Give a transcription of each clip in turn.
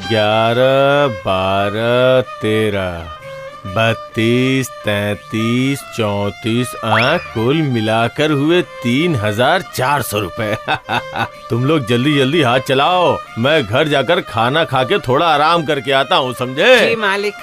11, 12, 13, 32, 33, 34, कुल मिलाकर हुए 3,400 रुपए। तुम लोग जल्दी जल्दी हाथ चलाओ, मैं घर जाकर खाना खा के थोड़ा आराम करके आता हूँ, समझे? जी मालिक।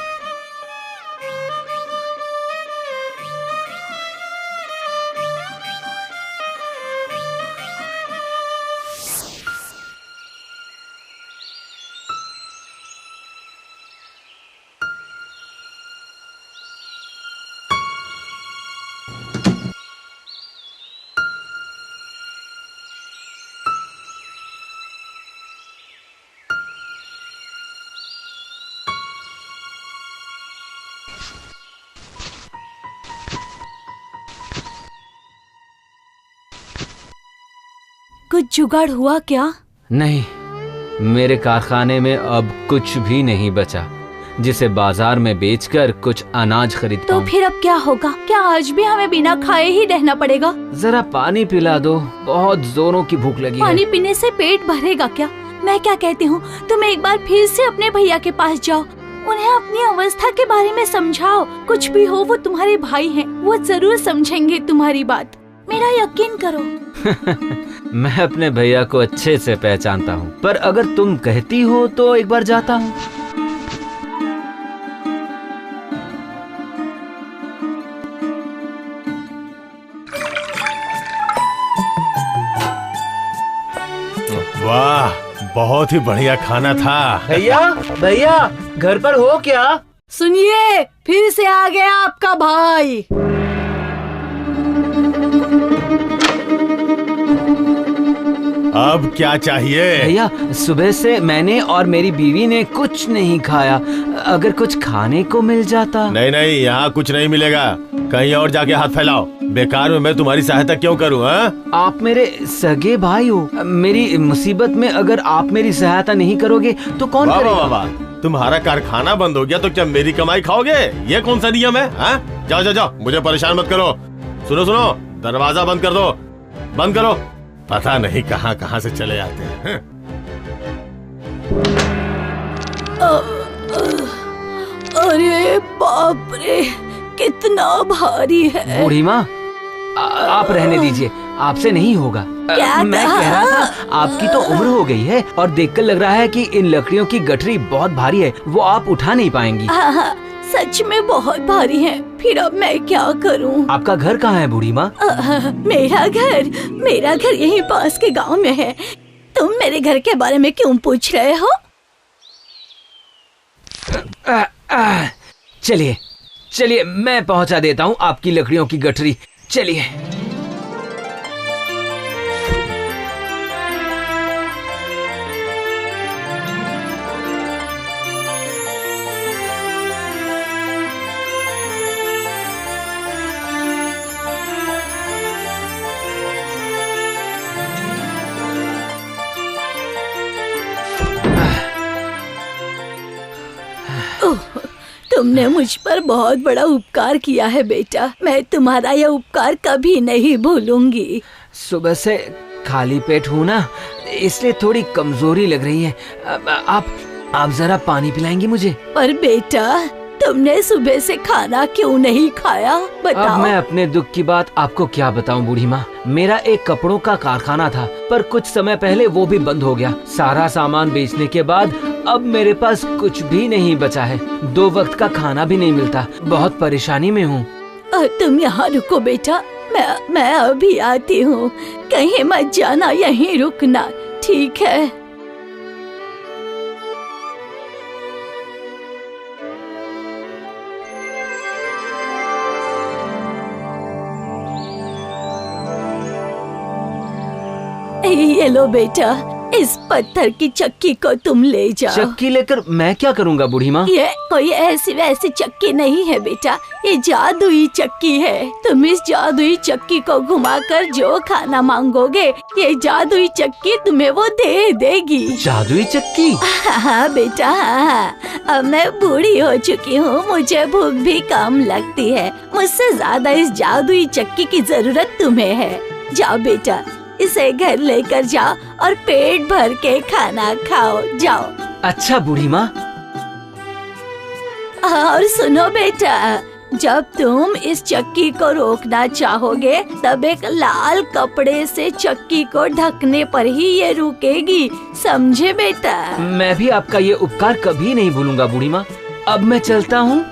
कुछ जुगाड़ हुआ क्या? नहीं, मेरे कारखाने में अब कुछ भी नहीं बचा जिसे बाजार में बेचकर कुछ अनाज खरीद तो पाऊं। फिर अब क्या होगा? क्या आज भी हमें बिना खाए ही रहना पड़ेगा? जरा पानी पिला दो, बहुत जोरों की भूख लगी है। पानी पीने से पेट भरेगा क्या? मैं क्या कहती हूँ, तुम एक बार फिर से अपने भैया के पास जाओ, उन्हें अपनी अवस्था के बारे में समझाओ। कुछ भी हो, वो तुम्हारे भाई हैं, वो जरूर समझेंगे तुम्हारी बात, मेरा यकीन करो। मैं अपने भैया को अच्छे से पहचानता हूँ, पर अगर तुम कहती हो तो एक बार जाता हूँ। वाह, बहुत ही बढ़िया खाना था। भैया भैया, घर पर हो क्या? सुनिए, फिर से आ गया आपका भाई। अब क्या चाहिए? भैया, सुबह से मैंने और मेरी बीवी ने कुछ नहीं खाया, अगर कुछ खाने को मिल जाता। नहीं नहीं, यहाँ कुछ नहीं मिलेगा, कहीं और जाके हाथ फैलाओ। बेकार में मैं तुम्हारी सहायता क्यों करूँ? आप मेरे सगे भाई हो, मेरी मुसीबत में अगर आप मेरी सहायता नहीं करोगे तो कौन करेगा? वाह, तुम्हारा कारखाना बंद हो गया तो क्या मेरी कमाई खाओगे? ये कौन सा नियम है? जाओ जाओ जाओ, मुझे परेशान मत करो। सुनो सुनो, दरवाजा बंद कर दो, बंद करो। पता नहीं कहाँ कहाँ से चले आते हैं। अरे बाप रे, कितना भारी है। बूढ़ी माँ, आप रहने दीजिए, आपसे नहीं होगा। मैं कह रहा था, आपकी तो उम्र हो गई है और देखकर लग रहा है कि इन लकड़ियों की गठरी बहुत भारी है, वो आप उठा नहीं पाएंगी। हाँ, सच में बहुत भारी है। फिर अब मैं क्या करूं? आपका घर कहाँ है बूढ़ी माँ? मेरा घर यहीं पास के गांव में है। तुम मेरे घर के बारे में क्यों पूछ रहे हो? चलिए चलिए, मैं पहुंचा देता हूँ आपकी लकड़ियों की गठरी। चलिए। तुमने मुझ पर बहुत बड़ा उपकार किया है बेटा, मैं तुम्हारा यह उपकार कभी नहीं भूलूंगी। सुबह से खाली पेट हूँ ना, इसलिए थोड़ी कमजोरी लग रही है। आप जरा पानी पिलाएंगी मुझे? पर बेटा, तुमने सुबह से खाना क्यों नहीं खाया? बताओ। अब मैं अपने दुख की बात आपको क्या बताऊं बूढ़ी माँ। मेरा एक कपड़ों का कारखाना था, पर कुछ समय पहले वो भी बंद हो गया। सारा सामान बेचने के बाद अब मेरे पास कुछ भी नहीं बचा है। 2 वक्त का खाना भी नहीं मिलता। बहुत परेशानी में हूँ। तुम यहाँ रुको बेटा, मैं अभी आती हूँ। कहीं मत जाना, यहीं रुकना, ठीक है? ये लो बेटा, इस पत्थर की चक्की को तुम ले जाओ। चक्की लेकर मैं क्या करूँगा बूढ़ी माँ? ये कोई ऐसी वैसी चक्की नहीं है बेटा, ये जादुई चक्की है। तुम इस जादुई चक्की को घुमाकर जो खाना मांगोगे, ये जादुई चक्की तुम्हें वो दे देगी। जादुई चक्की? हाँ बेटा, हाँ। अब मैं बूढ़ी हो चुकी हूँ, मुझे भूख भी कम लगती है। मुझसे ज्यादा इस जादुई चक्की की जरूरत तुम्हें है। जाओ बेटा, इसे घर लेकर जाओ और पेट भर के खाना खाओ। जाओ। अच्छा बूढ़ी माँ। और सुनो बेटा, जब तुम इस चक्की को रोकना चाहोगे तब एक लाल कपड़े से चक्की को ढकने पर ही ये रुकेगी, समझे बेटा? मैं भी आपका ये उपकार कभी नहीं भूलूंगा बूढ़ी माँ। अब मैं चलता हूँ।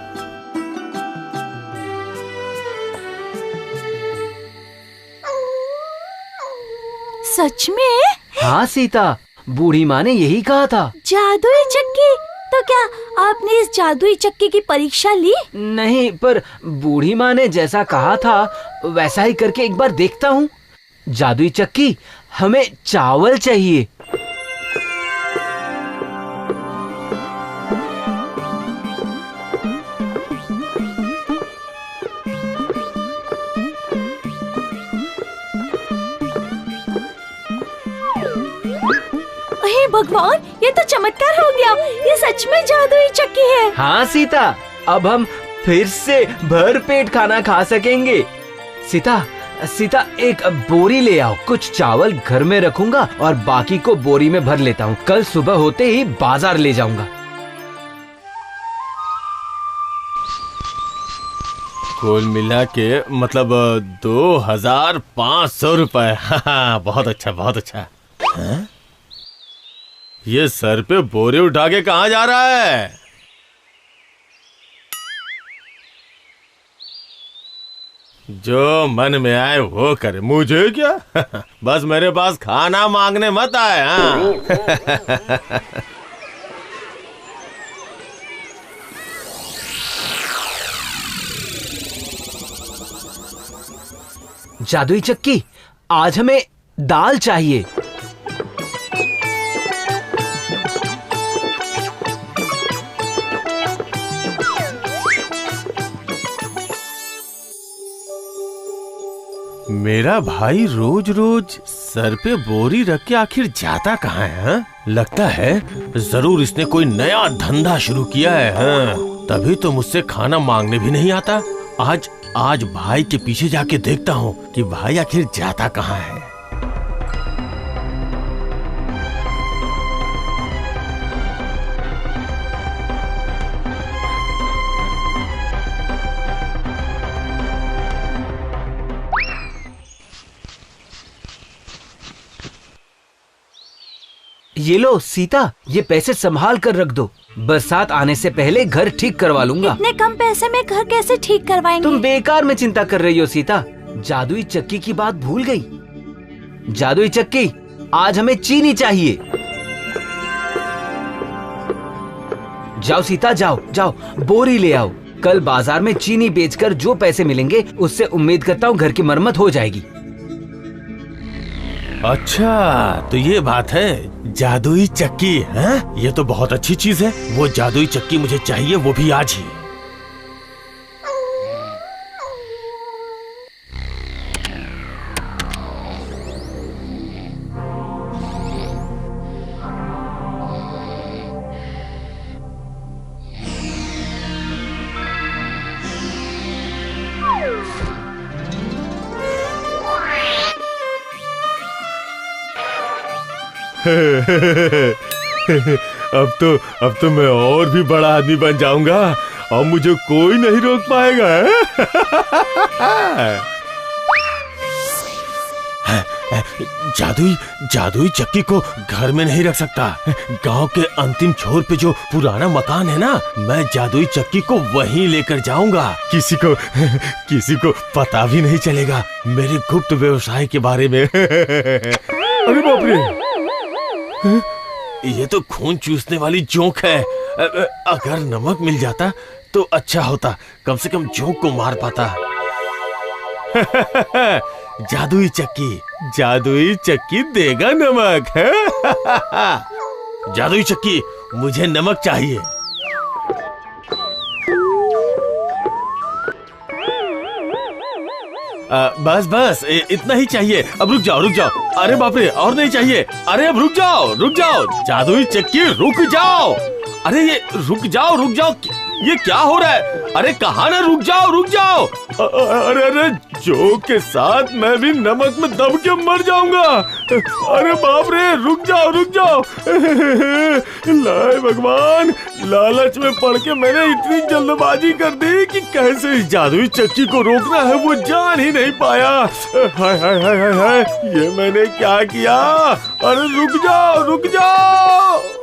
सच में? हाँ सीता, बूढ़ी माँ ने यही कहा था। जादुई चक्की? तो क्या आपने इस जादुई चक्की की परीक्षा ली? नहीं, पर बूढ़ी माँ ने जैसा कहा था वैसा ही करके एक बार देखता हूँ। जादुई चक्की, हमें चावल चाहिए। अरे भगवान, ये तो चमत्कार हो गया। ये सच में जादुई चक्की है। हाँ सीता, अब हम फिर से भर पेट खाना खा सकेंगे। सीता एक बोरी ले आओ। कुछ चावल घर में रखूंगा और बाकी को बोरी में भर लेता हूँ। कल सुबह होते ही बाजार ले जाऊंगा। कुल मिला के मतलब 2500 रुपए। बहुत अच्छा, बहुत अच्छा। हाँ? ये सर पे बोरे उठा के कहाँ जा रहा है? जो मन में आए वो करे, मुझे क्या? बस मेरे पास खाना मांगने मत आए। हाँ? जादुई चक्की, आज हमें दाल चाहिए। मेरा भाई रोज रोज सर पे बोरी रख के आखिर जाता कहाँ है? हाँ? लगता है जरूर इसने कोई नया धंधा शुरू किया है। हाँ? तभी तो मुझसे खाना मांगने भी नहीं आता। आज भाई के पीछे जाके देखता हूँ कि भाई आखिर जाता कहाँ है। ये लो सीता, ये पैसे संभाल कर रख दो। बरसात आने से पहले घर ठीक करवा लूंगा। इतने कम पैसे में घर कैसे ठीक करवाएंगे? तुम बेकार में चिंता कर रही हो सीता। जादुई चक्की की बात भूल गई। जादुई चक्की, आज हमें चीनी चाहिए। जाओ सीता, जाओ बोरी ले आओ। कल बाजार में चीनी बेचकर जो पैसे मिलेंगे उससे उम्मीद करता हूँ घर की मरम्मत हो जाएगी। अच्छा, तो ये बात है, जादुई चक्की है? ये तो बहुत अच्छी चीज है। वो जादुई चक्की मुझे चाहिए, वो भी आज ही। अब तो मैं और भी बड़ा आदमी बन जाऊंगा और मुझे कोई नहीं रोक पाएगा। जादुई चक्की को घर में नहीं रख सकता। गांव के अंतिम छोर पे जो पुराना मकान है ना, मैं जादुई चक्की को वहीं लेकर जाऊंगा। किसी को पता भी नहीं चलेगा मेरे गुप्त व्यवसाय के बारे में। अरे बाप रे, ये तो खून चूसने वाली जोंक है। अगर नमक मिल जाता तो अच्छा होता, कम से कम जोंक को मार पाता। जादुई चक्की देगा नमक है। जादुई चक्की, मुझे नमक चाहिए। बस इतना ही चाहिए। अब रुक जाओ। अरे बाप रे, और नहीं चाहिए। अरे अब रुक जाओ। जादुई चक्की रुक जाओ। अरे ये रुक जाओ। ये क्या हो रहा है? अरे कहाँ ना, रुक जाओ। अरे अरे, जोक के साथ मैं भी नमक में दब के मर जाऊंगा। अरे बाप रे, रुक जाओ रुक जाओ। लाए भगवान, लालच में पड़ के मैंने इतनी जल्दबाजी कर दी कि कैसे इस जादुई चक्की को रोकना है वो जान ही नहीं पाया। हाय हाय हाय हाय हाय, ये मैंने क्या किया? अरे रुक जाओ रुक जाओ।